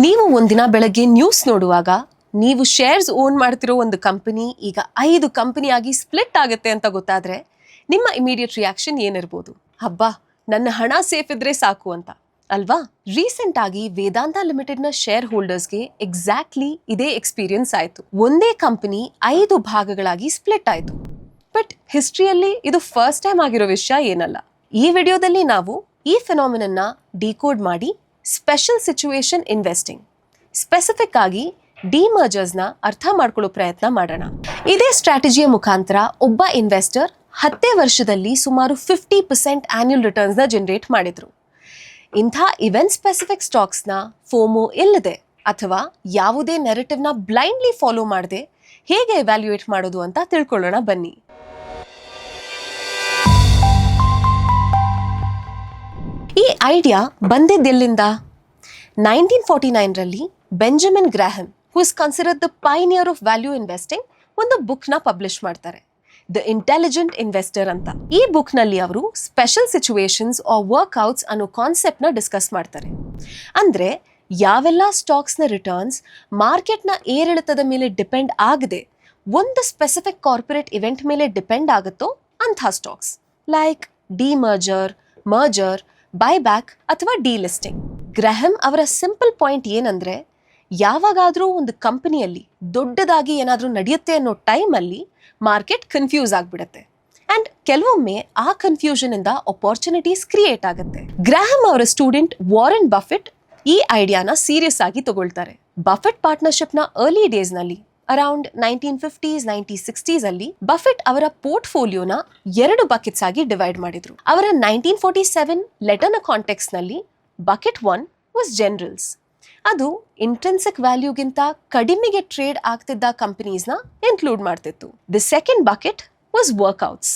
ನೀವು ಒಂದಿನ ಬೆಳಗ್ಗೆ ನ್ಯೂಸ್ ನೋಡುವಾಗ ನೀವು ಶೇರ್ಸ್ ಓನ್ ಮಾಡ್ತಿರೋ ಒಂದು ಕಂಪನಿ ಈಗ 5 ಕಂಪನಿಯಾಗಿ ಸ್ಪ್ಲಿಟ್ ಆಗುತ್ತೆ ಅಂತ ಗೊತ್ತಾದ್ರೆ ನಿಮ್ಮ ಇಮಿಡಿಯೇಟ್ ರಿಯಾಕ್ಷನ್ ಏನಿರ್ಬೋದು? ಹಬ್ಬಾ, ನನ್ನ ಹಣ ಸೇಫ್ ಇದ್ರೆ ಸಾಕು ಅಂತ ಅಲ್ವಾ? ರೀಸೆಂಟ್ ಆಗಿ ವೇದಾಂತ ಲಿಮಿಟೆಡ್ ನ ಶೇರ್ ಹೋಲ್ಡರ್ಸ್ಗೆ ಎಕ್ಸಾಕ್ಟ್ಲಿ ಇದೇ ಎಕ್ಸ್ಪೀರಿಯನ್ಸ್ ಆಯ್ತು. ಒಂದೇ ಕಂಪನಿ 5 ಭಾಗಗಳಾಗಿ ಸ್ಪ್ಲಿಟ್ ಆಯ್ತು. ಬಟ್ ಹಿಸ್ಟ್ರಿಯಲ್ಲಿ ಇದು ಫಸ್ಟ್ ಟೈಮ್ ಆಗಿರೋ ವಿಷಯ ಏನಲ್ಲ. ಈ ವಿಡಿಯೋದಲ್ಲಿ ನಾವು ಈ ಫಿನಾಮಿನನ್ನ ಡಿಕೋಡ್ ಮಾಡಿ ಸ್ಪೆಷಲ್ ಸಿಚುವೇಶನ್ ಇನ್ವೆಸ್ಟಿಂಗ್, ಸ್ಪೆಸಿಫಿಕ್ ಆಗಿ ಡಿಮರ್ಜರ್ಸ್ನ ಅರ್ಥ ಮಾಡ್ಕೊಳ್ಳೋ ಪ್ರಯತ್ನ ಮಾಡೋಣ. ಇದೇ ಸ್ಟ್ರಾಟಜಿಯ ಮುಖಾಂತರ ಒಬ್ಬ ಇನ್ವೆಸ್ಟರ್ 10 ವರ್ಷದಲ್ಲಿ ಸುಮಾರು 50% ಆನ್ಯುಯಲ್ ರಿಟರ್ನ್ಸ್ನ ಜನರೇಟ್ ಮಾಡಿದ್ರು. ಇಂಥ ಇವೆಂಟ್ ಸ್ಪೆಸಿಫಿಕ್ ಸ್ಟಾಕ್ಸ್ನ ಫೋಮೋ ಇಲ್ಲದೆ ಅಥವಾ ಯಾವುದೇ ನೆರೆಟಿವ್ನ ಬ್ಲೈಂಡ್ಲಿ ಫಾಲೋ ಮಾಡದೆ ಹೇಗೆ ಎವ್ಯಾಲ್ಯೂಯೇಟ್ ಮಾಡೋದು ಅಂತ ತಿಳ್ಕೊಳ್ಳೋಣ ಬನ್ನಿ. ಈ ಐಡಿಯಾ ಬಂದಿದ್ದೆಲ್ಲಿಂದ? 1949ರಲ್ಲಿ Benjamin Graham, who is considered the pioneer of value investing, ಒಂದು ಬುಕ್ನ ಪಬ್ಲಿಷ್ ಮಾಡ್ತಾರೆ, ದ ಇಂಟೆಲಿಜೆಂಟ್ ಇನ್ವೆಸ್ಟರ್ ಅಂತ. ಈ ಬುಕ್ನಲ್ಲಿ ಅವರು ಸ್ಪೆಷಲ್ ಸಿಚುವೇಶನ್ಸ್ ಆರ್ ವರ್ಕ್ಔಟ್ಸ್ ಅನ್ನೋ ಕಾನ್ಸೆಪ್ಟ್ನ ಡಿಸ್ಕಸ್ ಮಾಡ್ತಾರೆ. ಅಂದರೆ ಯಾವೆಲ್ಲ ಸ್ಟಾಕ್ಸ್ನ ರಿಟರ್ನ್ಸ್ ಮಾರ್ಕೆಟ್ನ ಏರಿಳಿತದ ಮೇಲೆ ಡಿಪೆಂಡ್ ಆಗದೆ ಒಂದು ಸ್ಪೆಸಿಫಿಕ್ ಕಾರ್ಪೊರೇಟ್ ಇವೆಂಟ್ ಮೇಲೆ ಡಿಪೆಂಡ್ ಆಗುತ್ತೋ ಅಂಥ stocks, like demerger, merger, buyback ಅಥವಾ ಡಿಲಿಸ್ಟಿಂಗ್. ಗ್ರಹಮ್ ಅವರ ಸಿಂಪಲ್ ಪಾಯಿಂಟ್ ಏನಂದ್ರೆ, ಯಾವಾಗಾದ್ರೂ ಒಂದು ಕಂಪನಿಯಲ್ಲಿ ದೊಡ್ಡದಾಗಿ ಏನಾದರೂ ನಡೆಯುತ್ತೆ ಅನ್ನೋ ಟೈಮಲ್ಲಿ ಮಾರ್ಕೆಟ್ ಕನ್ಫ್ಯೂಸ್ ಆಗ್ಬಿಡುತ್ತೆ ಅಂಡ್ ಕೆಲವೊಮ್ಮೆ ಆ ಕನ್ಫ್ಯೂಷನ್ ಇಂದ ಅಪಾರ್ಚುನಿಟೀಸ್ ಕ್ರಿಯೇಟ್ ಆಗುತ್ತೆ. ಗ್ರಾಹಮ್ ಅವರ ಸ್ಟೂಡೆಂಟ್ ವಾರೆನ್ ಬಫೆಟ್ ಈ ಐಡಿಯಾನ ಸೀರಿಯಸ್ ಆಗಿ ತಗೊಳ್ತಾರೆ. ಬಫೆಟ್ ಪಾರ್ಟ್ನರ್ಶಿಪ್ನ ಅರ್ಲಿ ಡೇಸ್ನಲ್ಲಿ ಅರೌಂಡ್ 1950s 1960s ಅಲ್ಲಿ ಬಫೆಟ್ ಅವರ ಪೋರ್ಟ್ಫೋಲಿಯೋನ 2 ಬಕೆಟ್ಸ್ ಆಗಿ ಡಿವೈಡ್ ಮಾಡಿದ್ರು. ಅವರ 1947 ಲೆಟರ್ನ ಕಾಂಟೆಕ್ಸ್ಟ್ ನಲ್ಲಿ ಬಕೆಟ್ 1 ವಾಸ್ ಜನರಲ್ಸ್. ಅದು ಇಂಟ್ರೆನ್ಸಿಕ್ ವ್ಯಾಲ್ಯೂಗಿಂತ ಕಡಿಮೆಗೆ ಟ್ರೇಡ್ ಆಗ್ತಿದ್ದ ಕಂಪನೀಸ್ನ ಇನ್ಕ್ಲೂಡ್ ಮಾಡ್ತಿತ್ತು. The second bucket was workouts.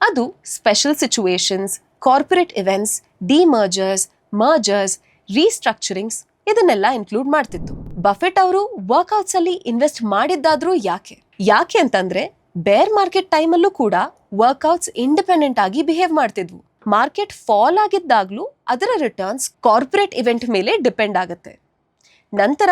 ಅದು special situations, corporate events, demergers, mergers, restructurings ಇದನ್ನೆಲ್ಲ ಇನ್ಕ್ಲೂಡ್ ಮಾಡ್ತಿತ್ತು. ಬಫೆಟ್ ಅವರು ವರ್ಕ್ಔಟ್ಸ್ ಅಲ್ಲಿ ಇನ್ವೆಸ್ಟ್ ಮಾಡಿದ್ದಾದ್ರೂ ಯಾಕೆ ಅಂತಂದ್ರೆ ಬೇರ್ ಮಾರ್ಕೆಟ್ ಟೈಮಲ್ಲೂ ಕೂಡ ವರ್ಕ್ಔಟ್ಸ್ ಇಂಡಿಪೆಂಡೆಂಟ್ ಆಗಿ ಬಿಹೇವ್ ಮಾಡ್ತಿದ್ವು. ಮಾರ್ಕೆಟ್ ಫಾಲ್ ಆಗಿದ್ದಾಗ್ಲೂ ಅದರ ರಿಟರ್ನ್ಸ್ ಕಾರ್ಪೊರೇಟ್ ಇವೆಂಟ್ ಮೇಲೆ ಡಿಪೆಂಡ್ ಆಗುತ್ತೆ. ನಂತರ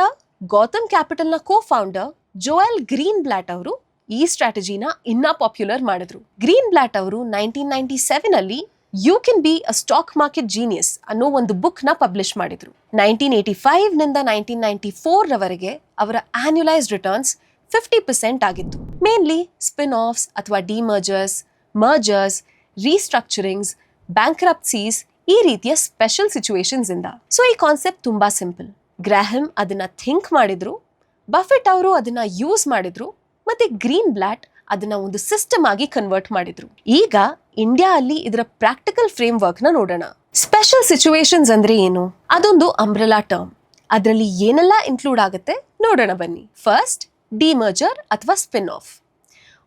ಗೌತಮ್ ಕ್ಯಾಪಿಟಲ್ನ co founder Joel Greenblatt ಅವರು ಈ ಸ್ಟ್ರಾಟಜಿನ ಇನ್ನ ಪಾಪ್ಯುಲರ್ ಮಾಡಿದ್ರು. ಗ್ರೀನ್ ಬ್ಲಾಟ್ ಅವರು 1997 ಅಲ್ಲಿ you can be a stock market genius ಅನ್ನೋ ಒಂದು ಬುಕ್ನ ಪಬ್ಲಿಷ್ ಮಾಡಿದ್ರು. 1985 ನಿಂದ 1994 ರವರೆಗೆ ಅವರ ಆನ್ಯುಲೈಸ್ಡ್ ರಿಟರ್ನ್ಸ್ 50% ಆಗಿತ್ತು. ಮೇನ್ಲಿ ಸ್ಪಿನ್ ಆಫ್ಸ್ ಅಥವಾ ಡಿಮರ್ಜರ್ಸ್, ಮರ್ಜರ್ಸ್, ರೀಸ್ಟ್ರಕ್ಚರಿಂಗ್ಸ್, ಬ್ಯಾಂಕ್ರಪ್ಸೀಸ್ ಈ ರೀತಿಯ ಸ್ಪೆಷಲ್ ಸಿಚುವೇಶನ್ಸ್ ಇಂದ. ಸೊ ಈ ಕಾನ್ಸೆಪ್ಟ್ ತುಂಬಾ ಸಿಂಪಲ್. ಗ್ರಾಹಮ್ ಅದನ್ನ ಥಿಂಕ್ ಮಾಡಿದ್ರು, ಬಫೆಟ್ ಅವರು ಅದನ್ನ ಯೂಸ್ ಮಾಡಿದ್ರು, ಮತ್ತೆ ಗ್ರೀನ್ ಬ್ಲಾಟ್ ಅದನ್ನ ಒಂದು ಸಿಸ್ಟಮ್ ಆಗಿ ಕನ್ವರ್ಟ್ ಮಾಡಿದ್ರು. ಈಗ ಇಂಡಿಯಾ ಅಲ್ಲಿ ಇದರ ಪ್ರಾಕ್ಟಿಕಲ್ ಫ್ರೇಮ್ ವರ್ಕ್ ನ ನೋಡೋಣ. ಸ್ಪೆಷಲ್ ಸಿಚುವೇಶನ್ಸ್ ಅಂದ್ರೆ ಏನು? ಅದೊಂದು ಅಂಬ್ರೆಲಾ ಟರ್ಮ್. ಅದರಲ್ಲಿ ಏನೆಲ್ಲ ಇನ್ಕ್ಲೂಡ್ ಆಗುತ್ತೆ ನೋಡೋಣ ಬನ್ನಿ. ಫಸ್ಟ್, ಡಿಮರ್ಜರ್ ಅಥವಾ ಸ್ಪಿನ್ ಆಫ್.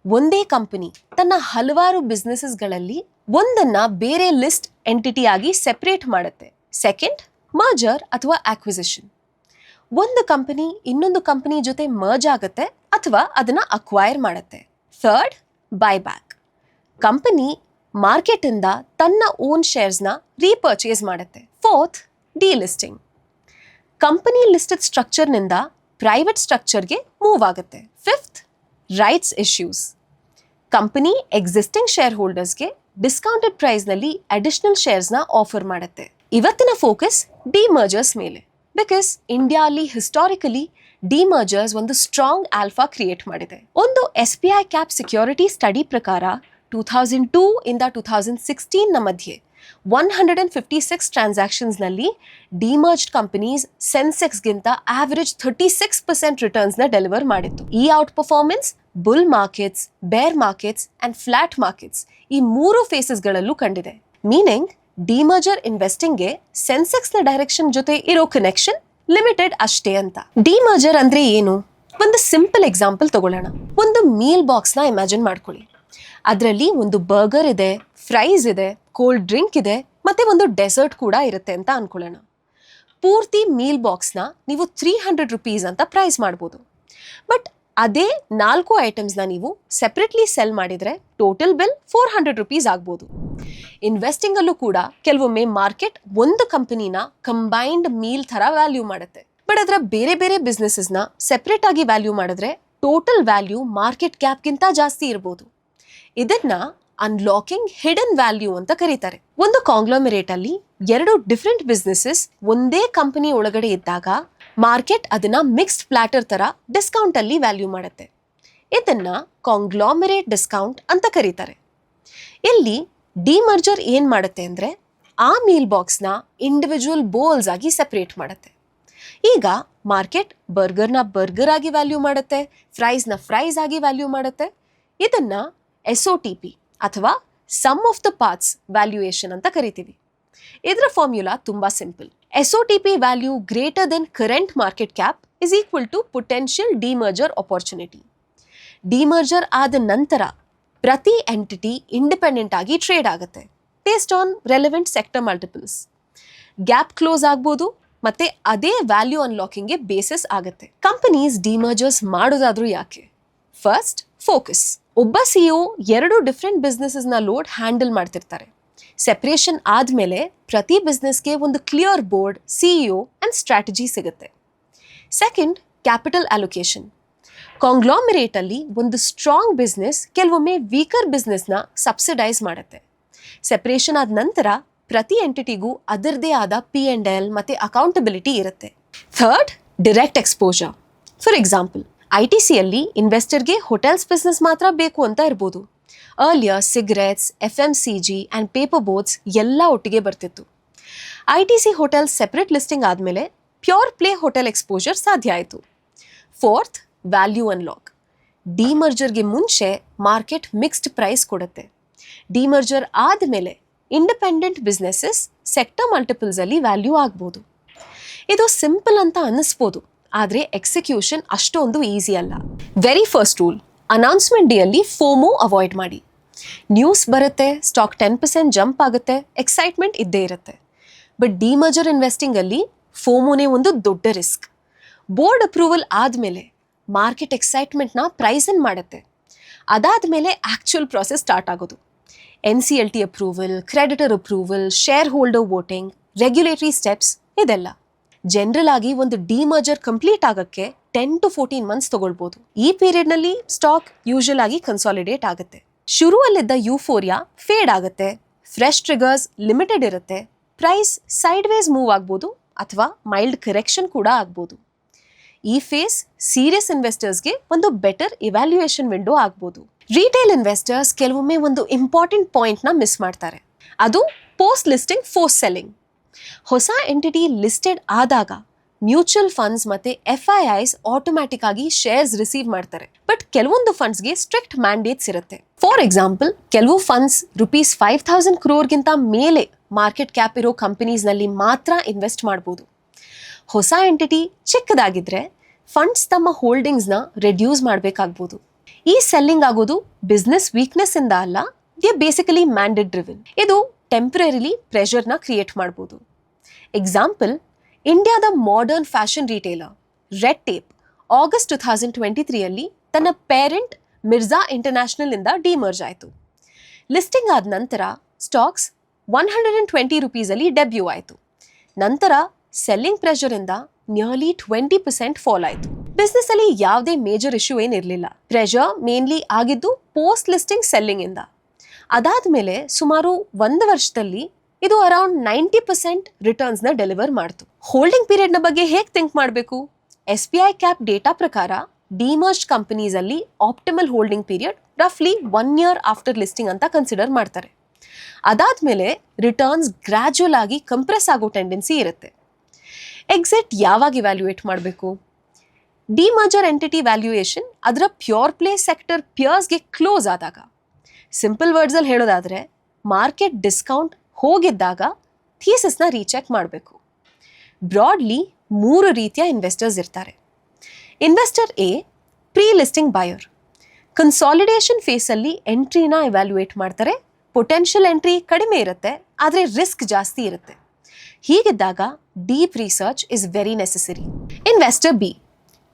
ಒಂದೇ ಕಂಪನಿ ತನ್ನ ಹಲವಾರು ಬಿಸ್ನೆಸಸ್ಗಳಲ್ಲಿ ಒಂದನ್ನ ಬೇರೆ ಲಿಸ್ಟ್ ಎಂಟಿಟಿ ಆಗಿ ಸೆಪರೇಟ್ ಮಾಡುತ್ತೆ. ಸೆಕೆಂಡ್, ಮರ್ಜರ್ ಅಥವಾ ಆಕ್ವಿಸಿಷನ್. ಒಂದು ಕಂಪನಿ ಇನ್ನೊಂದು ಕಂಪನಿ ಜೊತೆ ಮರ್ಜ್ ಆಗುತ್ತೆ ಅಥವಾ ಅದನ್ನ ಅಕ್ವೈರ್ ಮಾಡುತ್ತೆ. Third, buyback. ಕಂಪನಿ ಮಾರ್ಕೆಟ್ ಇಂದ ತನ್ನ ಓನ್ ಶೇರ್ಸ್ನ ರೀಪರ್ಚೇಸ್ ಮಾಡುತ್ತೆ. Fourth, delisting. ಕಂಪನಿ ಲಿಸ್ಟೆಡ್ ಸ್ಟ್ರಕ್ಚರ್ನಿಂದ ಪ್ರೈವೇಟ್ ಸ್ಟ್ರಕ್ಚರ್ಗೆ ಮೂವ್ ಆಗುತ್ತೆ. Fifth, rights issues. Company existing share ಹೋಲ್ಡರ್ಸ್ಗೆ ಡಿಸ್ಕೌಂಟೆಡ್ ಪ್ರೈಸ್ನಲ್ಲಿ ಅಡಿಷನಲ್ ಶೇರ್ಸ್ನ ಆಫರ್ ಮಾಡುತ್ತೆ. ಇವತ್ತಿನ ಫೋಕಸ್ ಡಿಮರ್ಜರ್ಸ್ ಮೇಲೆ, ಬಿಕಾಸ್ ಇಂಡಿಯಾ ಅಲ್ಲಿ ಹಿಸ್ಟಾರಿಕಲಿ ಡಿಮರ್ಜರ್ಸ್ ಒಂದು ಸ್ಟ್ರಾಂಗ್ ಆಲ್ಫಾ ಕ್ರಿಯೇಟ್ ಮಾಡಿದೆ. ಒಂದು SBI ಕ್ಯಾಪ್ ಸೆಕ್ಯೂರಿಟಿ ಸ್ಟಡಿ ಪ್ರಕಾರ 2002 ಇಂದ 2016 ನ ಮಧ್ಯೆ 156 ಟ್ರಾನ್ಸಾಕ್ಷನ್ಸ್ ನಲ್ಲಿ ಡಿಮರ್ಜ್ಡ್ ಕಂಪನೀಸ್ ಸೆನ್ಸೆಕ್ಸ್ಗಿಂತ ಆವರೇಜ್ 36% ರಿಟರ್ನ್ಸ್ ನ ಡೆಲಿವರ್ ಮಾಡಿತ್ತು. ಈ ಔಟ್ ಪರ್ಫಾರ್ಮೆನ್ಸ್ ಬುಲ್ ಮಾರ್ಕೆಟ್ಸ್, ಬೇರ್ ಮಾರ್ಕೆಟ್ಸ್ ಅಂಡ್ ಫ್ಲಾಟ್ ಮಾರ್ಕೆಟ್ಸ್ ಈ 3 ಫೇಸಸ್ಗಳಲ್ಲೂ ಕಂಡಿದೆ. ಮೀನಿಂಗ್ ಡಿಮರ್ಜರ್ ಇನ್ವೆಸ್ಟಿಂಗ್ಗೆ ಸೆನ್ಸೆಕ್ಸ್ ನ ಡೈರೆಕ್ಷನ್ ಜೊತೆ ಇರೋ ಕನೆಕ್ಷನ್ ಲಿಮಿಟೆಡ್ ಅಷ್ಟೇ ಅಂತ. ಡಿಮರ್ಜರ್ ಅಂದ್ರೆ ಏನು? ಒಂದು ಸಿಂಪಲ್ ಎಕ್ಸಾಂಪಲ್ ತಗೊಳ್ಳೋಣ. ಒಂದು ಮೀಲ್ ಬಾಕ್ಸ್ನ ಇಮ್ಯಾಜಿನ್ ಮಾಡ್ಕೊಳ್ಳಿ. ಅದರಲ್ಲಿ ಒಂದು ಬರ್ಗರ್ ಇದೆ, ಫ್ರೈಸ್ ಇದೆ, ಕೋಲ್ಡ್ ಡ್ರಿಂಕ್ ಇದೆ, ಮತ್ತೆ ಒಂದು ಡೆಸರ್ಟ್ ಕೂಡ ಇರುತ್ತೆ ಅಂತ ಅನ್ಕೊಳ್ಳೋಣ. ಪೂರ್ತಿ ಮೀಲ್ ಬಾಕ್ಸ್ನ ನೀವು 300 ರೂಪೀಸ್ ಅಂತ ಪ್ರೈಸ್ ಮಾಡ್ಬೋದು. ಬಟ್ ಅದೇ 4 ಐಟಮ್ಸ್ನ ನೀವು ಸೆಪರೇಟ್ಲಿ ಸೆಲ್ ಮಾಡಿದರೆ ಟೋಟಲ್ ಬಿಲ್ 400 ರುಪೀಸ್ ಆಗ್ಬೋದು. ಇನ್ವೆಸ್ಟಿಂಗ್ ಅಲ್ಲೂ ಕೂಡ ಕೆಲವೊಮ್ಮೆ ಮಾರ್ಕೆಟ್ ಒಂದು ಕಂಪನಿನ ಕಂಬೈನ್ಡ್ ಮೀಲ್ ಥರ ವ್ಯಾಲ್ಯೂ ಮಾಡುತ್ತೆ. ಬಟ್ ಅದರ ಬೇರೆ ಬೇರೆ ಬಿಸ್ನೆಸಸ್ನ ಸೆಪರೇಟ್ ಆಗಿ ವ್ಯಾಲ್ಯೂ ಮಾಡಿದ್ರೆ ಟೋಟಲ್ ವ್ಯಾಲ್ಯೂ ಮಾರ್ಕೆಟ್ ಕ್ಯಾಪ್ಗಿಂತ ಜಾಸ್ತಿ ಇರ್ಬೋದು. ಇದನ್ನ ಅನ್ಲಾಕಿಂಗ್ ಹಿಡನ್ ವ್ಯಾಲ್ಯೂ ಅಂತ ಕರೀತಾರೆ. ಒಂದು ಕಾಂಗ್ಲೋಮರೇಟ್ ಅಲ್ಲಿ 2 ಡಿಫ್ರೆಂಟ್ ಬಿಸ್ನೆಸಸ್ ಒಂದೇ ಕಂಪನಿ ಒಳಗಡೆ ಇದ್ದಾಗ ಮಾರ್ಕೆಟ್ ಅದನ್ನ ಮಿಕ್ಸ್ಡ್ ಪ್ಲಾಟರ್ ತರ ಡಿಸ್ಕೌಂಟ್ ಅಲ್ಲಿ ವ್ಯಾಲ್ಯೂ ಮಾಡುತ್ತೆ. ಇದನ್ನ ಕಾಂಗ್ಲೋಮರೇಟ್ ಡಿಸ್ಕೌಂಟ್ ಅಂತ ಕರೀತಾರೆ. ಇಲ್ಲಿ ಡಿಮರ್ಜರ್ ಏನ್ ಮಾಡುತ್ತೆ ಅಂದ್ರೆ ಆ ಮೀಲ್ ಬಾಕ್ಸ್ನ ಇಂಡಿವಿಜುವಲ್ ಬೋಲ್ಸ್ ಆಗಿ ಸೆಪರೇಟ್ ಮಾಡುತ್ತೆ. ಈಗ ಮಾರ್ಕೆಟ್ ಬರ್ಗರ್ನ ಬರ್ಗರ್ ಆಗಿ ವ್ಯಾಲ್ಯೂ ಮಾಡುತ್ತೆ, ಫ್ರೈಸ್ನ ಫ್ರೈಸ್ ಆಗಿ ವ್ಯಾಲ್ಯೂ ಮಾಡುತ್ತೆ. ಇದನ್ನ SOTP ಅಥವಾ sum of the parts valuation ಅಂತ ಕರಿತೀವಿ. ಇದರ ಫಾರ್ಮ್ಯುಲಾ ತುಂಬಾ simple. SOTP value greater than current market cap is equal to potential demerger opportunity. Demerger ಆದ ನಂತರ ಪ್ರತಿ ಎಂಟಿಟಿ ಇಂಡಿಪೆಂಡೆಂಟ್ ಆಗಿ ಟ್ರೇಡ್ ಆಗುತ್ತೆ based on relevant sector multiples. Gap close ಆಗ್ಬೋದು ಮತ್ತೆ ಅದೇ ವ್ಯಾಲ್ಯೂ ಅನ್ಲಾಕಿಂಗ್ಗೆ ಬೇಸಿಸ್ ಆಗುತ್ತೆ. ಕಂಪನೀಸ್ ಡಿಮರ್ಜರ್ಸ್ ಮಾಡೋದಾದ್ರೂ ಯಾಕೆ? First, focus. ಒಬ್ಬ CEO 2 ಡಿಫ್ರೆಂಟ್ ಬಿಸ್ನೆಸಸ್ನ ಲೋಡ್ ಹ್ಯಾಂಡಲ್ ಮಾಡ್ತಿರ್ತಾರೆ. ಸೆಪರೇಷನ್ ಆದಮೇಲೆ ಪ್ರತಿ ಬಿಸ್ನೆಸ್ಗೆ ಒಂದು clear board, CEO and strategy ಸಿಗುತ್ತೆ. Second, capital allocation. ಕಾಂಗ್ಲೋಮರೇಟ್ ಅಲ್ಲಿ ಒಂದು ಸ್ಟ್ರಾಂಗ್ ಬಿಸ್ನೆಸ್ ಕೆಲವೊಮ್ಮೆ ವೀಕರ್ ಬಿಸ್ನೆಸ್ನ ಸಬ್ಸಿಡೈಸ್ ಮಾಡುತ್ತೆ. ಸೆಪರೇಷನ್ ಆದ ನಂತರ ಪ್ರತಿ ಎಂಟಿಟಿಗೂ ಅದರದೇ ಆದ P&L ಮತ್ತೆ ಅಕೌಂಟಬಿಲಿಟಿ ಇರುತ್ತೆ. Third, direct exposure. For example, ITC ಅಲ್ಲಿ ಇನ್ವೆಸ್ಟರ್ಗೆ ಹೋಟೆಲ್ಸ್ ಬಿಸ್ನೆಸ್ ಮಾತ್ರ ಬೇಕು ಅಂತ ಇರ್ಬೋದು. Earlier cigarettes, FMCG and paper boards ಎಲ್ಲ ಒಟ್ಟಿಗೆ ಬರ್ತಿತ್ತು. ITC ಹೋಟೆಲ್ಸ್ ಸೆಪರೇಟ್ ಲಿಸ್ಟಿಂಗ್ ಆದಮೇಲೆ ಪ್ಯೂರ್ ಪ್ಲೇ ಹೋಟೆಲ್ ಎಕ್ಸ್ಪೋಜರ್ ಸಾಧ್ಯ ಆಯಿತು. Fourth, value unlock. ಡಿಮರ್ಜರ್ಗೆ ಮುಂಚೆ ಮಾರ್ಕೆಟ್ ಮಿಕ್ಸ್ಡ್ ಪ್ರೈಸ್ ಕೊಡುತ್ತೆ. ಡಿಮರ್ಜರ್ ಆದಮೇಲೆ ಇಂಡಿಪೆಂಡೆಂಟ್ ಬಿಸ್ನೆಸಸ್ ಸೆಕ್ಟರ್ ಮಲ್ಟಿಪಲ್ಸ್ ಅಲ್ಲಿ ವ್ಯಾಲ್ಯೂ ಆಗ್ಬೋದು. ಇದು ಸಿಂಪಲ್ ಅಂತ ಅನ್ನಿಸ್ಬೋದು, ಆದರೆ ಎಕ್ಸಿಕ್ಯೂಷನ್ ಅಷ್ಟೊಂದು ಈಸಿ ಅಲ್ಲ. Very first rule, announcement day ಅಲ್ಲಿ ಫೋಮೋ ಅವಾಯ್ಡ್ ಮಾಡಿ. ನ್ಯೂಸ್ ಬರುತ್ತೆ, ಸ್ಟಾಕ್ 10% ಜಂಪ್ ಆಗುತ್ತೆ, ಎಕ್ಸೈಟ್ಮೆಂಟ್ ಇದ್ದೇ ಇರುತ್ತೆ. ಬಟ್ ಡಿಮರ್ಜರ್ ಇನ್ವೆಸ್ಟಿಂಗ್ ಅಲ್ಲಿ ಫೋಮೋನೇ ಒಂದು ದೊಡ್ಡ ರಿಸ್ಕ್. ಬೋರ್ಡ್ ಅಪ್ರೂವಲ್ ಆದಮೇಲೆ ಮಾರ್ಕೆಟ್ ಎಕ್ಸೈಟ್ಮೆಂಟ್ನ ಪ್ರೈಸನ್ ಮಾಡುತ್ತೆ. ಅದಾದಮೇಲೆ ಆ್ಯಕ್ಚುಯಲ್ ಪ್ರಾಸೆಸ್ ಸ್ಟಾರ್ಟ್ ಆಗೋದು. NCLT approval, creditor approval, share holder voting, regulatory steps ಇದೆಲ್ಲ. ಜನರಲ್ ಆಗಿ ಒಂದು ಡಿಮರ್ಜರ್ ಕಂಪ್ಲೀಟ್ ಆಗೋಕ್ಕೆ 10 to 14 ಮಂತ್ಸ್ ತಗೊಳ್ಬೋದು. ಈ ಪೀರಿಯಡ್ನಲ್ಲಿ ಸ್ಟಾಕ್ ಯೂಶುವಲ್ ಆಗಿ ಕನ್ಸಾಲಿಡೇಟ್ ಆಗುತ್ತೆ. ಶುರುವಲ್ಲಿದ್ದ ಯೂಫೋರಿಯಾ ಫೇಡ್ ಆಗುತ್ತೆ, ಫ್ರೆಶ್ ಟ್ರಿಗರ್ಸ್ ಲಿಮಿಟೆಡ್ ಇರುತ್ತೆ, ಪ್ರೈಸ್ ಸೈಡ್ ವೇಸ್ ಮೂವ್ ಆಗ್ಬೋದು ಅಥವಾ ಮೈಲ್ಡ್ ಕರೆಕ್ಷನ್ ಕೂಡ ಆಗ್ಬೋದು. ಈ ಫೇಸ್ ಸೀರಿಯಸ್ ಇನ್ವೆಸ್ಟರ್ಸ್ಗೆ ಒಂದು ಬೆಟರ್ ಇವ್ಯಾಲ್ಯೂಯೇಷನ್ ವಿಂಡೋ ಆಗ್ಬೋದು. ರಿಟೇಲ್ ಇನ್ವೆಸ್ಟರ್ಸ್ ಕೆಲವೊಮ್ಮೆ ಒಂದು ಇಂಪಾರ್ಟೆಂಟ್ ಪಾಯಿಂಟ್ನ ಮಿಸ್ ಮಾಡ್ತಾರೆ. ಅದು ಪೋಸ್ಟ್ ಲಿಸ್ಟಿಂಗ್ ಫೋರ್ಸ್ ಸೆಲ್ಲಿಂಗ್. ಹೊಸ ಎಂಟಿಟಿ ಲಿಸ್ಟೆಡ್ ಆದಾಗ ಮ್ಯೂಚುವಲ್ ಫಂಡ್ಸ್ ಮತ್ತೆ FIIs ಆಟೋಮ್ಯಾಟಿಕ್ ಆಗಿ ಶೇರ್ಸ್ ರಿಸೀವ್ ಮಾಡ್ತಾರೆ. ಬಟ್ ಕೆಲವೊಂದು ಫಂಡ್ಸ್ಗೆ ಸ್ಟ್ರಿಕ್ಟ್ ಮ್ಯಾಂಡೇಟ್ಸ್ ಇರುತ್ತೆ. ಫಾರ್ ಎಕ್ಸಾಂಪಲ್, ಕೆಲವು ಫಂಡ್ಸ್ ₹5,000 crore ಮೇಲೆ ಮಾರ್ಕೆಟ್ ಕ್ಯಾಪ್ ಇರೋ ಕಂಪನೀಸ್ನಲ್ಲಿ ಮಾತ್ರ ಇನ್ವೆಸ್ಟ್ ಮಾಡ್ಬೋದು. ಹೊಸ ಎಂಟಿಟಿ ಚಿಕ್ಕದಾಗಿದ್ರೆ ಫಂಡ್ಸ್ ತಮ್ಮ ಹೋಲ್ಡಿಂಗ್ಸ್ನ ರೆಡ್ಯೂಸ್ ಮಾಡಬೇಕಾಗ್ಬೋದು. ಈ ಸೆಲ್ಲಿಂಗ್ ಆಗೋದು ಬಿಸ್ನೆಸ್ ವೀಕ್ನೆಸ್ ಇಂದ ಅಲ್ಲ, ದೇ ಬೇಸಿಕಲಿ ಮ್ಯಾಂಡೇಟ್ ಡ್ರಿವನ್. ಇದು ಟೆಂಪ್ರರಿಲಿ ಪ್ರೆಷರ್ನ ಕ್ರಿಯೇಟ್ ಮಾಡ್ಬೋದು. ಎಕ್ಸಾಂಪಲ್, ಇಂಡಿಯಾದ modern fashion retailer red tape August 2023 ಅಲ್ಲಿ ತನ್ನ ಪೇರೆಂಟ್ ಮಿರ್ಜಾ ಇಂಟರ್ನ್ಯಾಷನಲ್ ಇಂದ ಡಿಮರ್ಜ್ ಆಯಿತು. ಲಿಸ್ಟಿಂಗ್ ಆದ ನಂತರ ಸ್ಟಾಕ್ಸ್ 120 ರೂಪೀಸಲ್ಲಿ ಡೆಬ್ಯೂ ಆಯಿತು. ನಂತರ ಸೆಲ್ಲಿಂಗ್ ಪ್ರೆಷರಿಂದ ನಿಯರ್ಲಿ 20% ಫಾಲ್ ಆಯಿತು. ಬಿಸ್ನೆಸ್ ಅಲ್ಲಿ ಯಾವುದೇ ಮೇಜರ್ ಇಶ್ಯೂ ಏನಿರಲಿಲ್ಲ. ಪ್ರೆಷರ್ ಮೇನ್ಲಿ ಆಗಿದ್ದು ಪೋಸ್ಟ್ ಲಿಸ್ಟಿಂಗ್ ಸೆಲ್ಲಿಂಗ್ ಇಂದ. ಅದಾದ್ಮೇಲೆ ಸುಮಾರು 1 ವರ್ಷದಲ್ಲಿ ಇದು ಅರೌಂಡ್ 90% ರಿಟರ್ನ್ಸ್ನ ಡೆಲಿವರ್ ಮಾಡ್ತು. ಹೋಲ್ಡಿಂಗ್ ಪೀರಿಯಡ್ನ ಬಗ್ಗೆ ಹೇಗೆ ಥಿಂಕ್ ಮಾಡಬೇಕು? SBI ಕ್ಯಾಪ್ ಡೇಟಾ ಪ್ರಕಾರ ಡಿಮರ್ಜ್ ಕಂಪನೀಸ್ ಅಲ್ಲಿ ಆಪ್ಟಿಮಲ್ ಹೋಲ್ಡಿಂಗ್ ಪೀರಿಯಡ್ ರಫ್ಲಿ 1 year ಆಫ್ಟರ್ ಲಿಸ್ಟಿಂಗ್ ಅಂತ ಕನ್ಸಿಡರ್ ಮಾಡ್ತಾರೆ. ಅದಾದ್ಮೇಲೆ ರಿಟರ್ನ್ಸ್ ಗ್ರ್ಯಾಜುವಲ್ ಆಗಿ ಕಂಪ್ರೆಸ್ ಆಗೋ ಟೆಂಡೆನ್ಸಿ ಇರುತ್ತೆ. ಎಕ್ಸಿಟ್ ಯಾವಾಗ ಇವ್ಯಾಲ್ಯೂಯೇಟ್ ಮಾಡಬೇಕು? ಡಿಮರ್ಜರ್ ಎಂಟಿಟಿ ವ್ಯಾಲ್ಯೂಯೇಷನ್ ಅದರ ಪ್ಯೂರ್ ಪ್ಲೇ ಸೆಕ್ಟರ್ ಪಿಯರ್ಸ್ಗೆ ಕ್ಲೋಸ್ ಆದಾಗ. ಸಿಂಪಲ್ ವರ್ಡ್ಸಲ್ಲಿ ಹೇಳೋದಾದರೆ, ಮಾರ್ಕೆಟ್ ಡಿಸ್ಕೌಂಟ್ ಹೋಗಿದ್ದಾಗ ಥೀಸಿಸ್ನ ರೀಚೆಕ್ ಮಾಡಬೇಕು. ಬ್ರಾಡ್ಲಿ 3 ರೀತಿಯ ಇನ್ವೆಸ್ಟರ್ಸ್ ಇರ್ತಾರೆ. Investor A, pre listing buyer. Consolidation ಫೇಸಲ್ಲಿ ಎಂಟ್ರಿನ ಇವ್ಯಾಲ್ಯೂಯೇಟ್ ಮಾಡ್ತಾರೆ. ಪೊಟೆನ್ಷಿಯಲ್ ಎಂಟ್ರಿ ಕಡಿಮೆ ಇರುತ್ತೆ, ಆದರೆ ರಿಸ್ಕ್ ಜಾಸ್ತಿ ಇರುತ್ತೆ. ಹೀಗಿದ್ದಾಗ deep research is very necessary. Investor B,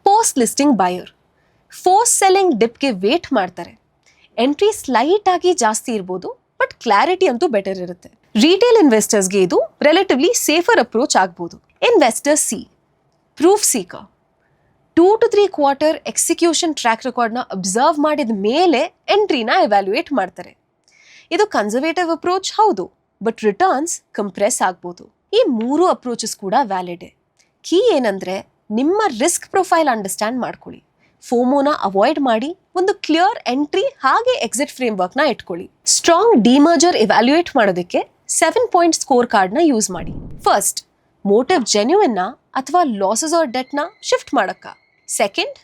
post listing buyer. Forced selling ಡಿಪ್ಗೆ ವೇಟ್ ಮಾಡ್ತಾರೆ. ಎಂಟ್ರಿ ಸ್ಲೈಟ್ ಆಗಿ ಜಾಸ್ತಿ ಇರ್ಬೋದು, ಬಟ್ ಕ್ಲಾರಿಟಿ ಅಂತೂ ಬೆಟರ್ ಇರುತ್ತೆ. ರಿಟೇಲ್ ಇನ್ವೆಸ್ಟರ್ಸ್ಗೆ ಇದು ರಿಲೇಟಿವ್ಲಿ ಸೇಫರ್ ಅಪ್ರೋಚ್ ಆಗ್ಬೋದು. Investor C, proof seeker. 2 to 3 quarter execution track ರೆಕಾರ್ಡ್ನ ಅಬ್ಸರ್ವ್ ಮಾಡಿದ ಮೇಲೆ ಎಂಟ್ರಿನ ಎವ್ಯಾಲ್ಯೂಯೇಟ್ ಮಾಡ್ತಾರೆ. ಇದು ಕನ್ಸರ್ವೇಟಿವ್ ಅಪ್ರೋಚ್ ಹೌದು, ಬಟ್ ರಿಟರ್ನ್ಸ್ ಕಂಪ್ರೆಸ್ ಆಗ್ಬೋದು. ಈ 3 ಅಪ್ರೋಚಸ್ ಕೂಡ ವ್ಯಾಲಿಡ್. ಕೀ ಏನಂದ್ರೆ ನಿಮ್ಮ ರಿಸ್ಕ್ ಪ್ರೊಫೈಲ್ ಅಂಡರ್ಸ್ಟ್ಯಾಂಡ್ ಮಾಡ್ಕೊಳ್ಳಿ, ಫೋಮೋನ ಅವಾಯ್ಡ್ ಮಾಡಿ, ಒಂದು ಕ್ಲಿಯರ್ ಎಂಟ್ರಿ ಹಾಗೆ ಎಕ್ಸಿಟ್ ಫ್ರೇಮ್ವರ್ಕ್ನ ಇಟ್ಕೊಳ್ಳಿ. ಸ್ಟ್ರಾಂಗ್ ಡಿಮರ್ಜರ್ ಎವ್ಯಾಲ್ಯೂಯೇಟ್ ಮಾಡೋದಕ್ಕೆ 7 ಪಾಯಿಂಟ್ ಸ್ಕೋರ್ ಕಾರ್ಡ್ನ ಯೂಸ್ ಮಾಡಿ. ಫಸ್ಟ್, ಮೋಟಿವ್ ಜೆನ್ಯೂನ್ನ ಅಥವಾ ಲಾಸಸ್ ಆರ್ ಡೆಟ್ನ ಶಿಫ್ಟ್ ಮಾಡಕ್ಕ. ಸೆಕೆಂಡ್,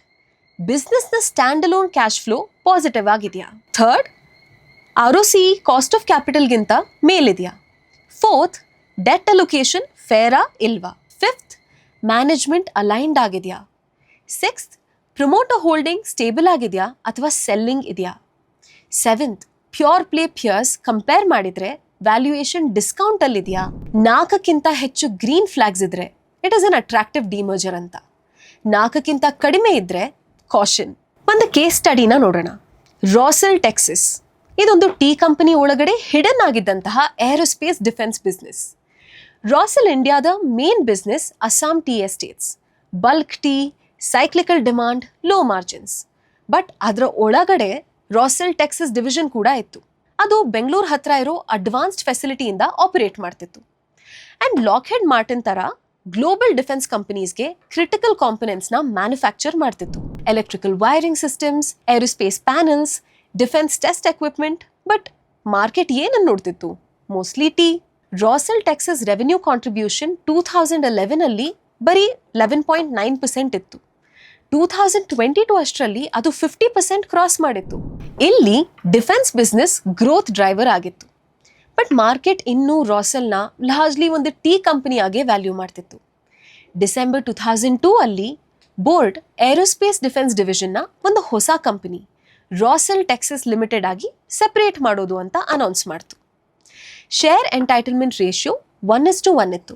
ಬಿಸ್ನೆಸ್ನ stand alone cash flow positive ಆಗಿದೆಯಾ. ಥರ್ಡ್, ROCE ಕಾಸ್ಟ್ ಆಫ್ ಕ್ಯಾಪಿಟಲ್ಗಿಂತ ಮೇಲಿದೆಯಾ. ಫೋರ್ತ್, ಡೆಟ್ ಅಲೊಕೇಶನ್ ಫೇರಾ ಇಲ್ವಾ. ಫಿಫ್ತ್, ಮ್ಯಾನೇಜ್ಮೆಂಟ್ ಅಲೈನ್ಡ್ ಆಗಿದೆಯಾ. ಸಿಕ್ಸ್ತ್, ಪ್ರಮೋಟರ್ ಹೋಲ್ಡಿಂಗ್ ಸ್ಟೇಬಲ್ ಆಗಿದೆಯಾ ಅಥವಾ ಸೆಲ್ಲಿಂಗ್ ಇದೆಯಾ. Seventh, pure play peers compare ಮಾಡಿದ್ರೆ ವ್ಯಾಲ್ಯೂಯೇಷನ್ ಡಿಸ್ಕೌಂಟ್ ಅಲ್ಲಿದೆಯಾ. 4ಕ್ಕಿಂತ ಹೆಚ್ಚು ಗ್ರೀನ್ ಫ್ಲಾಗ್ಸ್ ಇದ್ರೆ it is an attractive demerger ಅಂತ. 4ಕ್ಕಿಂತ ಕಡಿಮೆ ಇದ್ರೆ ಕಾಷನ್. ಒಂದು ಕೇಸ್ ಸ್ಟಡಿನ ನೋಡೋಣ. ರಾಸೆಲ್ ಟೆಕ್ಸಸ್ ಇದೊಂದು ಟೀ ಕಂಪನಿ ಒಳಗಡೆ ಹಿಡನ್ ಆಗಿದ್ದಂತಹ ಏರೋಸ್ಪೇಸ್ ಡಿಫೆನ್ಸ್ ಬಿಸ್ನೆಸ್. ರಾಸೆಲ್ ಇಂಡಿಯಾದ main business Assam tea estates, bulk tea, cyclical demand, low margins. But ಅದರ ಒಳಗಡೆ ರಾಸೆಲ್ ಟೆಕ್ಸಸ್ ಡಿವಿಷನ್ ಕೂಡ ಇತ್ತು. ಅದು ಬೆಂಗಳೂರು ಹತ್ರ ಇರೋ ಅಡ್ವಾನ್ಸ್ಡ್ ಫೆಸಿಲಿಟಿಯಿಂದ ಆಪರೇಟ್ ಮಾಡ್ತಿತ್ತು. ಆ್ಯಂಡ್ ಲಾಕ್ಹೆಡ್ ಮಾರ್ಟಿನ್ ಥರ ಗ್ಲೋಬಲ್ ಡಿಫೆನ್ಸ್ ಕಂಪನೀಸ್ಗೆ ಕ್ರಿಟಿಕಲ್ ಕಾಂಪೊನೆಂಟ್ಸ್ನ ಮ್ಯಾನುಫ್ಯಾಕ್ಚರ್ ಮಾಡ್ತಿತ್ತು. Electrical wiring systems, aerospace panels, defence test equipment. But market ಏನನ್ನು ನೋಡ್ತಿತ್ತು? Mostly tea. Rossell Techsys revenue contribution 2011 ಬರೀ 11.9% ಇತ್ತು. 2022 ಅಷ್ಟರಲ್ಲಿ ಅದು 50% ಕ್ರಾಸ್ ಮಾಡಿತ್ತು. ಇಲ್ಲಿ ಡಿಫೆನ್ಸ್ ಬಿಸ್ನೆಸ್ ಗ್ರೋತ್ ಡ್ರೈವರ್ ಆಗಿತ್ತು. ಬಟ್ ಮಾರ್ಕೆಟ್ ಇನ್ನೂ ರಾಸೆಲ್ನ ಲಾರ್ಜ್ಲಿ ಒಂದು ಟೀ ಕಂಪನಿಯಾಗೆ ವ್ಯಾಲ್ಯೂ ಮಾಡ್ತಿತ್ತು. ಡಿಸೆಂಬರ್ 2002 ಬೋರ್ಡ್ ಏರೋಸ್ಪೇಸ್ ಡಿಫೆನ್ಸ್ ಡಿವಿಷನ್ನ ಒಂದು ಹೊಸ ಕಂಪನಿ ರಾಸೆಲ್ ಟೆಕ್ಸಸ್ ಲಿಮಿಟೆಡ್ ಆಗಿ ಸೆಪರೇಟ್ ಮಾಡೋದು ಅಂತ ಅನೌನ್ಸ್ ಮಾಡ್ತು. ಶೇರ್ ಎಂಟೈಟಲ್ಮೆಂಟ್ ರೇಷಿಯೋ 1:1 ಇತ್ತು.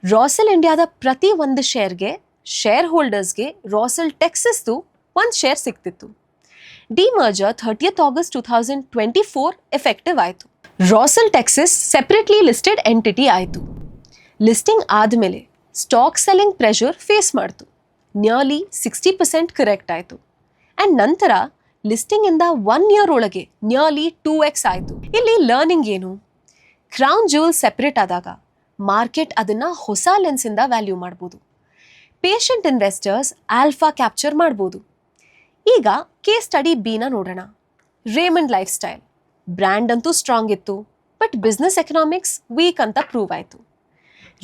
ರಾಸೆಲ್ ಇಂಡಿಯಾದ ಪ್ರತಿ ಒಂದು ಶೇರ್ಗೆ ಶೇರ್ ಹೋಲ್ಡರ್ಸ್ಗೆ ರಾಸೆಲ್ ಟೆಕ್ಸಸ್ದು 1 ಶೇರ್ ಸಿಗ್ತಿತ್ತು. ಡಿಮರ್ಜರ್ 30th August 2024 ಎಫೆಕ್ಟಿವ್ ಆಯಿತು. ರಾಸೆಲ್ ಟೆಕ್ಸಸ್ ಸೆಪರೇಟ್ಲಿ ಲಿಸ್ಟೆಡ್ ಎಂಟಿಟಿ ಆಯಿತು. ಲಿಸ್ಟಿಂಗ್ ಆದಮೇಲೆ ಸ್ಟಾಕ್ ಸೆಲ್ಲಿಂಗ್ ಪ್ರೆಷರ್ ಫೇಸ್ ಮಾಡ್ತು. ನಿಯರ್ಲಿ 60% ಕರೆಕ್ಟ್ ಆಯಿತು. ಆ್ಯಂಡ್ ನಂತರ ಲಿಸ್ಟಿಂಗಿಂದ 1 year ಒಳಗೆ ನಿಯರ್ಲಿ 2x ಆಯಿತು. ಇಲ್ಲಿ ಲರ್ನಿಂಗ್ ಏನು? ಕ್ರೌನ್ ಜ್ಯುವೆಲ್ ಸೆಪರೇಟ್ ಆದಾಗ ಮಾರ್ಕೆಟ್ ಅದನ್ನು ಹೊಸ ಲೆನ್ಸಿಂದ ವ್ಯಾಲ್ಯೂ ಮಾಡ್ಬೋದು. ಪೇಷಂಟ್ ಇನ್ವೆಸ್ಟರ್ಸ್ ಆಲ್ಫಾ ಕ್ಯಾಪ್ಚರ್ ಮಾಡ್ಬೋದು. ಈಗ ಕೇಸ್ ಸ್ಟಡಿ ಬಿನ ನೋಡೋಣ. ರೇಮಂಡ್ ಲೈಫ್ ಸ್ಟೈಲ್ ಬ್ರ್ಯಾಂಡ್ ಅಂತೂ ಸ್ಟ್ರಾಂಗ್ ಇತ್ತು, ಬಟ್ ಬಿಸ್ನೆಸ್ ಎಕನಾಮಿಕ್ಸ್ ವೀಕ್ ಅಂತ ಪ್ರೂವ್ ಆಯಿತು.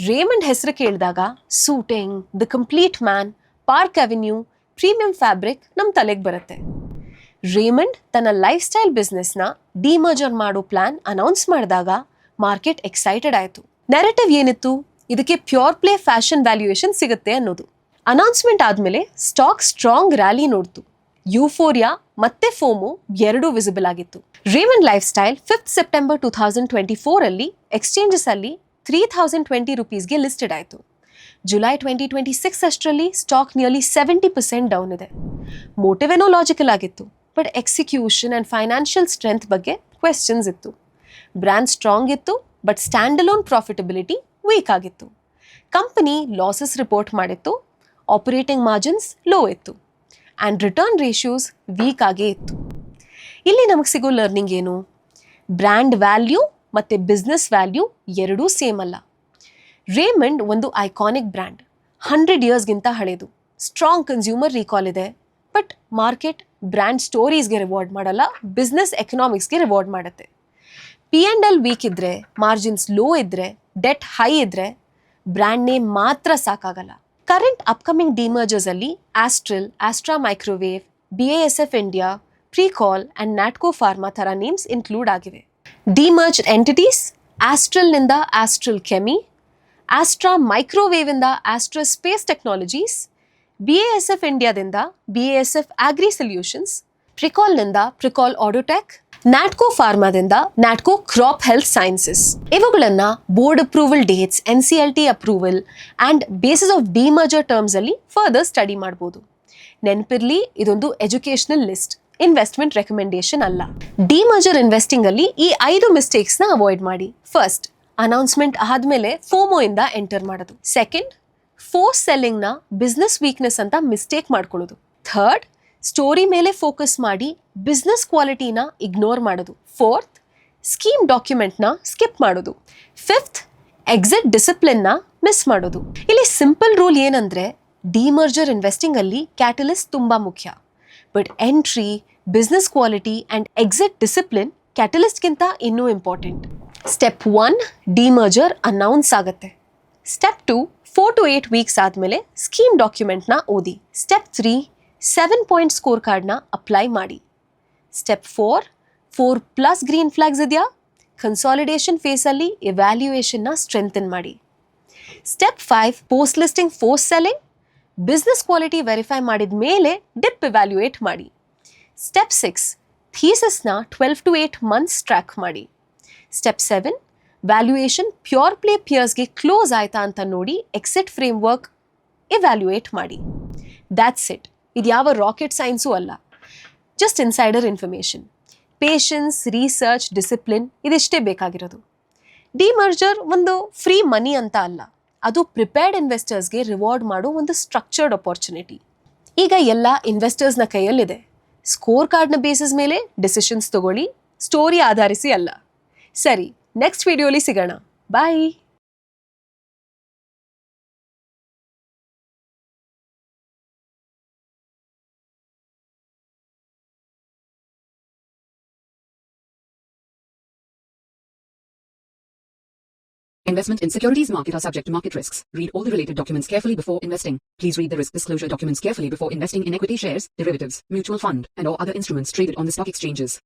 ರೇಮಂಡ್ ಹೆಸರು ಕೇಳಿದಾಗ suiting, the complete man, Park Avenue, premium fabric ನಮ್ಮ ತಲೆಗೆ ಬರುತ್ತೆ. ರೇಮಂಡ್ ತನ್ನ ಲೈಫ್ ಸ್ಟೈಲ್ ಬಿಸ್ನೆಸ್ನ ಡಿಮರ್ಜರ್ ಮಾಡೋ ಪ್ಲಾನ್ ಅನೌನ್ಸ್ ಮಾಡಿದಾಗ ಮಾರ್ಕೆಟ್ ಎಕ್ಸೈಟೆಡ್ ಆಯಿತು. ನೆರೆಟಿವ್ ಏನಿತ್ತು? ಇದಕ್ಕೆ ಪ್ಯೂರ್ ಪ್ಲೇ ಫ್ಯಾಷನ್ ವ್ಯಾಲ್ಯೂಯೇಷನ್ ಸಿಗುತ್ತೆ ಅನ್ನೋದು. ಅನೌನ್ಸ್ಮೆಂಟ್ ಆದಮೇಲೆ ಸ್ಟಾಕ್ ಸ್ಟ್ರಾಂಗ್ ರ್ಯಾಲಿ ನೋಡ್ತು. ಯೂಫೋರಿಯಾ ಮತ್ತೆ ಫೋಮೋ ಎರಡೂ ವಿಸಿಬಲ್ ಆಗಿತ್ತು. Raymond lifestyle 5th September 2024 exchanges ಅಲ್ಲಿ 3020 ರೂಪೀಸ್ಗೆ ಲಿಸ್ಟೆಡ್ ಆಯಿತು. ಜುಲೈ 2026 ಅಷ್ಟರಲ್ಲಿ ಸ್ಟಾಕ್ ನಿಯರ್ಲಿ 70% ಡೌನ್ ಇದೆ. ಮೋಟಿವ್ ಏನೋ ಲಾಜಿಕಲ್ ಆಗಿತ್ತು, but execution and financial strength ಬಗ್ಗೆ ಕ್ವೆಶ್ಚನ್ಸ್ ಇತ್ತು. ಬ್ರ್ಯಾಂಡ್ ಸ್ಟ್ರಾಂಗ್ ಇತ್ತು, but stand alone profitability weak ಆಗಿತ್ತು. ಕಂಪನಿ ಲಾಸಸ್ ರಿಪೋರ್ಟ್ ಮಾಡಿತ್ತು, ಆಪರೇಟಿಂಗ್ ಮಾರ್ಜಿನ್ಸ್ ಲೋ ಇತ್ತು, ಆ್ಯಂಡ್ ರಿಟರ್ನ್ ರೇಷಿಯೋಸ್ ವೀಕ್ ಆಗೇ ಇತ್ತು. ಇಲ್ಲಿ ನಮಗೆ ಸಿಗೋ ಲರ್ನಿಂಗ್ ಏನು? ಬ್ರ್ಯಾಂಡ್ ವ್ಯಾಲ್ಯೂ ಮತ್ತು ಬಿಸ್ನೆಸ್ ವ್ಯಾಲ್ಯೂ ಎರಡೂ ಸೇಮ್ ಅಲ್ಲ. ರೇಮಂಡ್ ಒಂದು ಐಕಾನಿಕ್ ಬ್ರ್ಯಾಂಡ್, 100 yearsಗಿಂತ ಹಳೆಯದು, ಸ್ಟ್ರಾಂಗ್ ಕನ್ಸ್ಯೂಮರ್ ರೀಕಾಲ್ ಇದೆ. ಬಟ್ ಮಾರ್ಕೆಟ್ ಬ್ರ್ಯಾಂಡ್ ಸ್ಟೋರೀಸ್ಗೆ ರಿವಾರ್ಡ್ ಮಾಡಲ್ಲ, ಬಿಸ್ನೆಸ್ ಎಕನಾಮಿಕ್ಸ್ಗೆ ರಿವಾರ್ಡ್ ಮಾಡುತ್ತೆ. P&L ವೀಕ್ ಇದ್ದರೆ, ಮಾರ್ಜಿನ್ಸ್ ಲೋ ಇದ್ದರೆ, ಡೆಟ್ ಹೈ ಇದ್ದರೆ ಬ್ರ್ಯಾಂಡ್ ನೇಮ್ ಮಾತ್ರ ಸಾಕಾಗಲ್ಲ. ಕರೆಂಟ್ ಅಪ್ಕಮಿಂಗ್ ಡಿಮರ್ಜರ್ಸ್ ಅಲ್ಲಿ Astral, Astra Microwave, BASF India, Pricol and Natco pharma ಥರ ನೇಮ್ಸ್ ಇನ್ಕ್ಲೂಡ್ ಆಗಿವೆ. ಡಿಮರ್ಜ್ಡ್ ಎಂಟಿಟೀಸ್ ಆಸ್ಟ್ರಲ್ನಿಂದ Astral Chemi, Astra ಮೈಕ್ರೋವೇವಿಂದ Astra Space Technologies, BASF ಇಂಡಿಯಾದಿಂದ BASF ಆಗ್ರಿ ಸೊಲ್ಯೂಷನ್ಸ್, ಪ್ರಿಕಾಲ್ನಿಂದ ಪ್ರಿಕಾಲ್ ಆಟೋಟೆಕ್, ನ್ಯಾಟ್ಕೋ ಫಾರ್ಮಾದಿಂದ ನ್ಯಾಟ್ಕೋ ಕ್ರಾಪ್ ಹೆಲ್ತ್ ಸೈನ್ಸಸ್. ಇವುಗಳನ್ನು board approval dates, NCLT approval and basis of demerger terms ಅಲ್ಲಿ further study ಮಾಡ್ಬೋದು. ನೆನಪಿರ್ಲಿ, ಇದೊಂದು ಎಜುಕೇಶನಲ್ ಲಿಸ್ಟ್, ಇನ್ವೆಸ್ಟ್ಮೆಂಟ್ ರೆಕಮೆಂಡೇಶನ್ ಅಲ್ಲ. ಡಿಮರ್ಜರ್ ಇನ್ವೆಸ್ಟಿಂಗ್ ಅಲ್ಲಿ ಈ 5 ಮಿಸ್ಟೇಕ್ಸ್ ನ ಅವಾಯ್ಡ್ ಮಾಡಿ. ಫಸ್ಟ್, ಅನೌನ್ಸ್ಮೆಂಟ್ ಆದ್ಮೇಲೆ ಫೋಮೋ ಇಂದ ಎಂಟರ್ ಮಾಡೋದು. ಸೆಕೆಂಡ್, ಫೋರ್ಸ್ ಸೆಲ್ಲಿಂಗ್ ನ ಬಿಸ್ನೆಸ್ ವೀಕ್ನೆಸ್ ಅಂತ ಮಿಸ್ಟೇಕ್ ಮಾಡ್ಕೊಳ್ಳೋದು. ಥರ್ಡ್, ಸ್ಟೋರಿ ಮೇಲೆ ಫೋಕಸ್ ಮಾಡಿ ಬಿಸ್ನೆಸ್ ಕ್ವಾಲಿಟಿನ ಇಗ್ನೋರ್ ಮಾಡೋದು. ಫೋರ್ತ್, ಸ್ಕೀಮ್ ಡಾಕ್ಯುಮೆಂಟ್ನ ಸ್ಕಿಪ್ ಮಾಡೋದು. ಫಿಫ್ತ್, ಎಕ್ಸಿಟ್ ಡಿಸಿಪ್ಲಿನ್ನ ಮಿಸ್ ಮಾಡೋದು. ಇಲ್ಲಿ ಸಿಂಪಲ್ ರೂಲ್ ಏನಂದ್ರೆ, ಡಿಮರ್ಜರ್ ಇನ್ವೆಸ್ಟಿಂಗ್ ಅಲ್ಲಿ ಕ್ಯಾಟಲಿಸ್ಟ್ ತುಂಬಾ ಮುಖ್ಯ, but entry, business quality and exit discipline ಕ್ಯಾಟಲಿಸ್ಟ್ಗಿಂತ ಇನ್ನೂ ಇಂಪಾರ್ಟೆಂಟ್. ಸ್ಟೆಪ್ 1, ಡಿಮರ್ಜರ್ ಅನೌನ್ಸ್ ಆಗುತ್ತೆ. ಸ್ಟೆಪ್ 2, 4 to 8 ವೀಕ್ಸ್ ಆದಮೇಲೆ ಸ್ಕೀಮ್ ಡಾಕ್ಯುಮೆಂಟ್ನ ಓದಿ. ಸ್ಟೆಪ್ 3, 7 ಪಾಯಿಂಟ್ ಸ್ಕೋರ್ ಕಾರ್ಡ್ನ ಅಪ್ಲೈ ಮಾಡಿ. ಸ್ಟೆಪ್ 4+ ಗ್ರೀನ್ ಫ್ಲಾಗ್ಸ್ ಇದೆಯಾ, ಕನ್ಸಾಲಿಡೇಷನ್ ಫೇಸಲ್ಲಿ ಎವ್ಯಾಲ್ಯೂಯೇಷನ್ನ ಸ್ಟ್ರೆಂಥನ್ ಮಾಡಿ. Step 5, post listing force selling, business quality verify ಮಾಡಿದ ಮೇಲೆ ಡಿಪ್ ಎವ್ಯಾಲ್ಯೂಯೇಟ್ ಮಾಡಿ. ಸ್ಟೆಪ್ 6, ಥೀಸಸ್ನ 12 to 8 ಮಂತ್ಸ್ ಟ್ರ್ಯಾಕ್ ಮಾಡಿ. ಸ್ಟೆಪ್ 7, ವ್ಯಾಲ್ಯೂಯೇಷನ್ ಪ್ಯೂರ್ ಪ್ಲೇ ಪಿಯರ್ಸ್ಗೆ ಕ್ಲೋಸ್ ಆಯ್ತಾ ಅಂತ ನೋಡಿ ಎಕ್ಸಿಟ್ ಫ್ರೇಮ್ವರ್ಕ್ ಎವ್ಯಾಲ್ಯೂಯೇಟ್ ಮಾಡಿ. That's it. ಇದು ಯಾವ ರಾಕೆಟ್ ಸೈನ್ಸು ಅಲ್ಲ, just insider information. Patience, research, discipline ಇದಿಷ್ಟೇ ಬೇಕಾಗಿರೋದು. ಡಿಮರ್ಜರ್ ಒಂದು ಫ್ರೀ ಮನಿ ಅಂತ ಅಲ್ಲ, ಅದು ಪ್ರಿಪೇರ್ಡ್ ಇನ್ವೆಸ್ಟರ್ಸ್ಗೆ ರಿವಾರ್ಡ್ ಮಾಡೋ ಒಂದು ಸ್ಟ್ರಕ್ಚರ್ಡ್ ಅಪಾರ್ಚುನಿಟಿ. ಈಗ ಎಲ್ಲ ಇನ್ವೆಸ್ಟರ್ಸ್ನ ಕೈಯಲ್ಲಿದೆ. ಸ್ಕೋರ್ ಕಾರ್ಡ್ನ ಬೇಸಿಸ್ ಮೇಲೆ ಡಿಸಿಷನ್ಸ್ ತಗೊಳ್ಳಿ, ಸ್ಟೋರಿ ಆಧರಿಸಿ ಅಲ್ಲ. ಸರಿ, ನೆಕ್ಸ್ಟ್ ವಿಡಿಯೋಲಿ ಸಿಗೋಣ. ಬಾಯ್. Investment in securities market are subject to market risks. Read all the related documents carefully before investing. Please read the risk disclosure documents carefully before investing in equity shares, derivatives, mutual fund, and or other instruments traded on the stock exchanges.